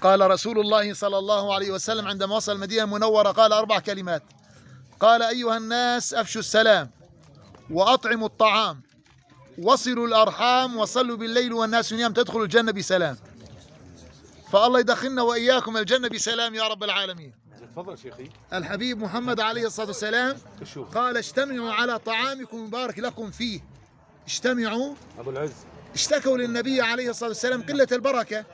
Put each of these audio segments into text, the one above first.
قال رسول الله صلى الله عليه وسلم عندما وصل المدينة المنورة قال 4 كلمات. قال: أيها الناس أفشوا السلام وأطعموا الطعام وصلوا الأرحام وصلوا بالليل والناس نيام تدخلوا الجنة بسلام. فالله يدخلنا وإياكم الجنة بسلام يا رب العالمين. تفضل شيخي. الحبيب محمد عليه الصلاة والسلام قال: اجتمعوا على طعامكم يبارك لكم فيه. اجتمعوا. أبو العز اشتكوا للنبي عليه الصلاة والسلام قلة البركة،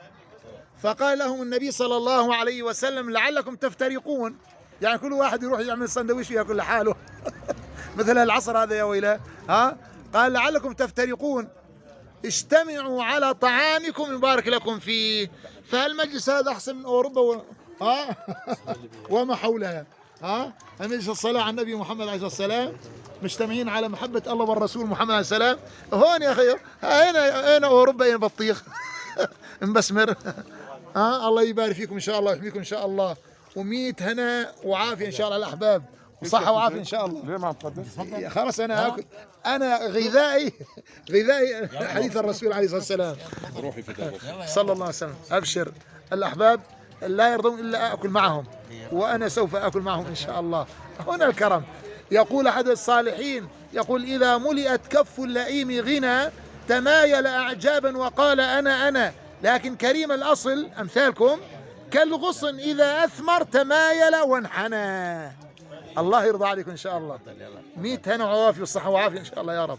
فقال لهم النبي صلى الله عليه وسلم: لعلكم تفترقون، يعني كل واحد يروح يعمل سندويش وياكل لحاله مثل العصر هذا يا ويله. قال: لعلكم تفترقون، اجتمعوا على طعامكم يبارك لكم فيه. فالمجلس هذا احسن من اوروبا وما حولها. المجلس الصلاة على النبي محمد عليه الصلاة والسلام، مجتمعين على محبة الله والرسول محمد عليه السلام. هون يا خير، هنا اوروبا، هنا بطيخ مبسمر. الله يبارك فيكم ان شاء الله ويحميكم ان شاء الله، وميت هنا وعافية ان شاء الله الاحباب، وصحة وعافية ان شاء الله. ليه ما تفضل؟ خلاص انا اكل، انا غذائي حديث الرسول عليه الصلاة والسلام. روحي في صلى الله عليه وسلم. ابشر الاحباب لا يرضون الا اكل معهم، وانا سوف اكل معهم ان شاء الله. هنا الكرم. يقول احد الصالحين، يقول: اذا ملئت كف اللئيم غنى تمايل اعجابا وقال انا، لكن كريم الاصل امثالكم كالغصن اذا اثمر تمايل وانحنى. الله يرضى عليكم ان شاء الله. 100 هنا وعافيه والصحه وعافيه ان شاء الله يا رب.